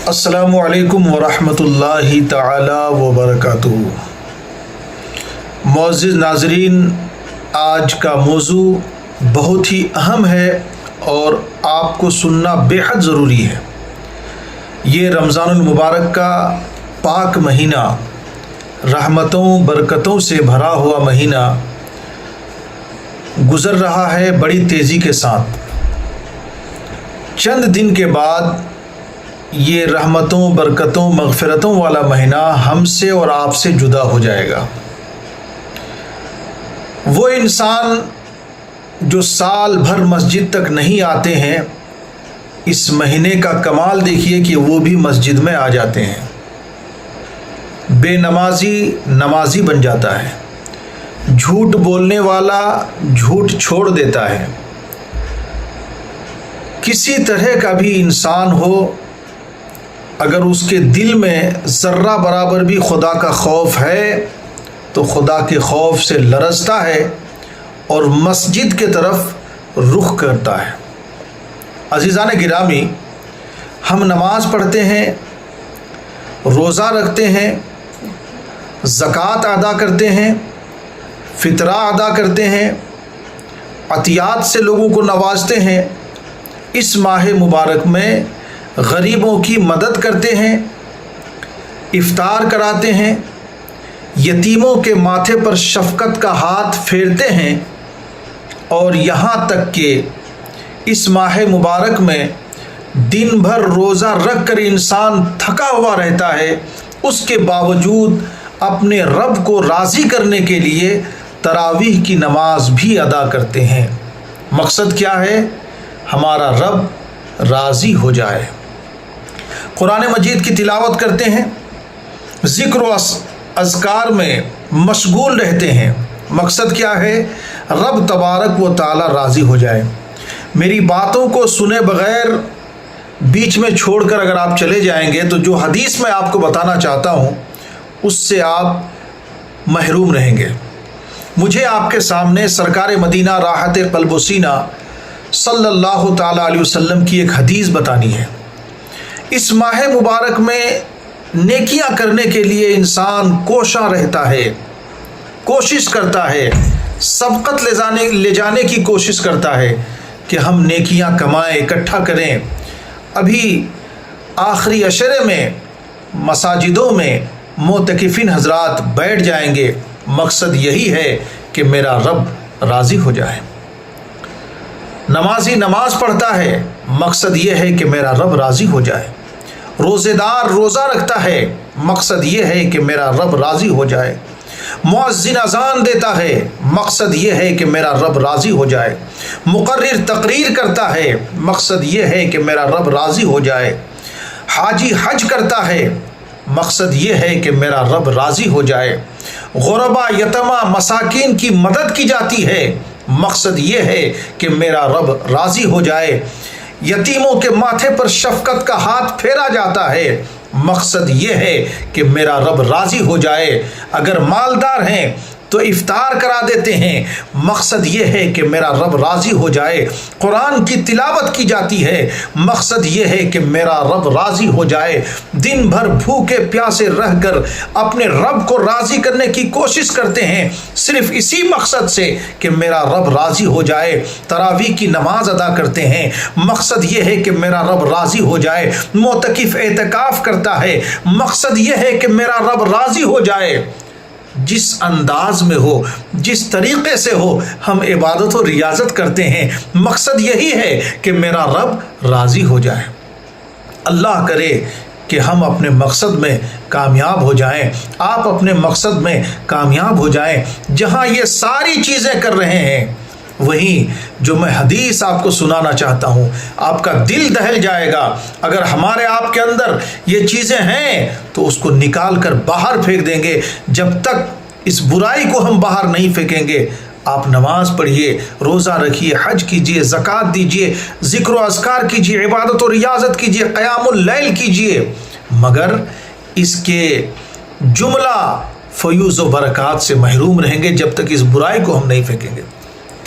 السلام علیکم ورحمۃ اللہ تعالی وبرکاتہ۔ معزز ناظرین، آج کا موضوع بہت ہی اہم ہے اور آپ کو سننا بے حد ضروری ہے۔ یہ رمضان المبارک کا پاک مہینہ، رحمتوں برکتوں سے بھرا ہوا مہینہ گزر رہا ہے بڑی تیزی کے ساتھ۔ چند دن کے بعد یہ رحمتوں برکتوں مغفرتوں والا مہینہ ہم سے اور آپ سے جدا ہو جائے گا۔ وہ انسان جو سال بھر مسجد تک نہیں آتے ہیں، اس مہینے کا کمال دیکھیے کہ وہ بھی مسجد میں آ جاتے ہیں۔ بے نمازی نمازی بن جاتا ہے، جھوٹ بولنے والا جھوٹ چھوڑ دیتا ہے۔ کسی طرح کا بھی انسان ہو، اگر اس کے دل میں ذرہ برابر بھی خدا کا خوف ہے تو خدا کے خوف سے لرزتا ہے اور مسجد کے طرف رخ کرتا ہے۔ عزیزان گرامی، ہم نماز پڑھتے ہیں، روزہ رکھتے ہیں، زکوٰۃ ادا کرتے ہیں، فطرہ ادا کرتے ہیں، عطیات سے لوگوں کو نوازتے ہیں۔ اس ماہ مبارک میں غریبوں کی مدد کرتے ہیں، افطار کراتے ہیں، یتیموں کے ماتھے پر شفقت کا ہاتھ پھیرتے ہیں، اور یہاں تک کہ اس ماہ مبارک میں دن بھر روزہ رکھ کر انسان تھکا ہوا رہتا ہے، اس کے باوجود اپنے رب کو راضی کرنے کے لیے تراویح کی نماز بھی ادا کرتے ہیں۔ مقصد کیا ہے؟ ہمارا رب راضی ہو جائے۔ قرآن مجید کی تلاوت کرتے ہیں، ذکر و اذکار میں مشغول رہتے ہیں۔ مقصد کیا ہے؟ رب تبارک و تعالی راضی ہو جائے۔ میری باتوں کو سنے بغیر بیچ میں چھوڑ کر اگر آپ چلے جائیں گے تو جو حدیث میں آپ کو بتانا چاہتا ہوں اس سے آپ محروم رہیں گے۔ مجھے آپ کے سامنے سرکار مدینہ راحت قلب و سینہ صلی اللہ تعالی علیہ وسلم کی ایک حدیث بتانی ہے۔ اس ماہ مبارک میں نیکیاں کرنے کے لیے انسان کوشاں رہتا ہے، کوشش کرتا ہے، سبقت لے جانے کی کوشش کرتا ہے کہ ہم نیکیاں کمائیں، اکٹھا کریں۔ ابھی آخری عشرے میں مساجدوں میں معتکفین حضرات بیٹھ جائیں گے۔ مقصد یہی ہے کہ میرا رب راضی ہو جائے۔ نمازی نماز پڑھتا ہے، مقصد یہ ہے کہ میرا رب راضی ہو جائے۔ روزے دار روزہ رکھتا ہے، مقصد یہ ہے کہ میرا رب راضی ہو جائے۔ مؤذن اذان دیتا ہے، مقصد یہ ہے کہ میرا رب راضی ہو جائے۔ مقرر تقریر کرتا ہے، مقصد یہ ہے کہ میرا رب راضی ہو جائے۔ حاجی حج کرتا ہے، مقصد یہ ہے کہ میرا رب راضی ہو جائے۔ غربا یتیمہ مساکین کی مدد کی جاتی ہے، مقصد یہ ہے کہ میرا رب راضی ہو جائے۔ یتیموں کے ماتھے پر شفقت کا ہاتھ پھیرا جاتا ہے، مقصد یہ ہے کہ میرا رب راضی ہو جائے۔ اگر مالدار ہیں تو افطار کرا دیتے ہیں، مقصد یہ ہے کہ میرا رب راضی ہو جائے۔ قرآن کی تلاوت کی جاتی ہے، مقصد یہ ہے کہ میرا رب راضی ہو جائے۔ دن بھر بھوکے پیاسے رہ کر اپنے رب کو راضی کرنے کی کوشش کرتے ہیں، صرف اسی مقصد سے کہ میرا رب راضی ہو جائے۔ تراویح کی نماز ادا کرتے ہیں، مقصد یہ ہے کہ میرا رب راضی ہو جائے۔ معتکف اعتکاف کرتا ہے، مقصد یہ ہے کہ میرا رب راضی ہو جائے۔ جس انداز میں ہو، جس طریقے سے ہو، ہم عبادت و ریاضت کرتے ہیں، مقصد یہی ہے کہ میرا رب راضی ہو جائے۔ اللہ کرے کہ ہم اپنے مقصد میں کامیاب ہو جائیں، آپ اپنے مقصد میں کامیاب ہو جائیں۔ جہاں یہ ساری چیزیں کر رہے ہیں، وہیں جو میں حدیث آپ کو سنانا چاہتا ہوں، آپ کا دل دہل جائے گا۔ اگر ہمارے آپ کے اندر یہ چیزیں ہیں تو اس کو نکال کر باہر پھینک دیں گے۔ جب تک اس برائی کو ہم باہر نہیں پھینکیں گے، آپ نماز پڑھیے، روزہ رکھیے، حج کیجیے، زکوٰۃ دیجیے، ذکر و اذکار کیجیے، عبادت و ریاضت کیجیے، قیام اللیل کیجیے، مگر اس کے جملہ فیوز و برکات سے محروم رہیں گے جب تک اس برائی کو ہم نہیں پھینکیں گے۔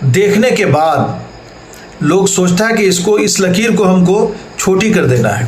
دیکھنے کے بعد لوگ سوچتا ہے کہ اس لکیر کو ہم کو چھوٹی کر دینا ہے،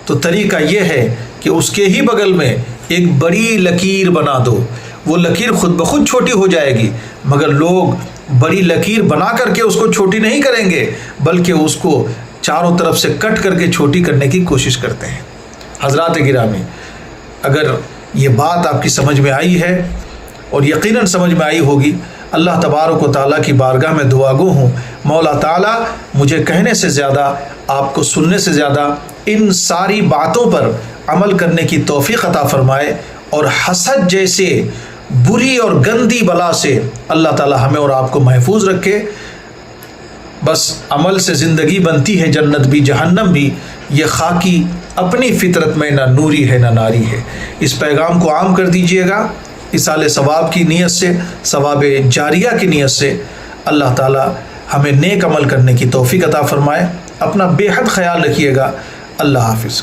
تو طریقہ یہ ہے کہ اس کے ہی بغل میں ایک بڑی لکیر بنا دو، وہ لکیر خود بخود چھوٹی ہو جائے گی، مگر لوگ بڑی لکیر بنا کر کے اس کو چھوٹی نہیں کریں گے، بلکہ اس کو چاروں طرف سے کٹ کر کے چھوٹی کرنے کی کوشش کرتے ہیں۔ حضرات گرامی، اگر یہ بات آپ کی سمجھ میں آئی ہے اور یقیناً سمجھ میں آئی ہوگی، اللہ تبارک و تعالیٰ کی بارگاہ میں دعا گو ہوں، مولا تعالیٰ مجھے کہنے سے زیادہ، آپ کو سننے سے زیادہ ان ساری باتوں پر عمل کرنے کی توفیق عطا فرمائے، اور حسد جیسے بری اور گندی بلا سے اللہ تعالیٰ ہمیں اور آپ کو محفوظ رکھے۔ بس عمل سے زندگی بنتی ہے، جنت بھی جہنم بھی، یہ خاکی اپنی فطرت میں نہ نوری ہے نہ ناری ہے۔ اس پیغام کو عام کر دیجئے گا، ایصال ثواب کی نیت سے، ثواب جاریہ کی نیت سے۔ اللہ تعالیٰ ہمیں نیک عمل کرنے کی توفیق عطا فرمائے۔ اپنا بے حد خیال رکھیے گا۔ اللہ حافظ۔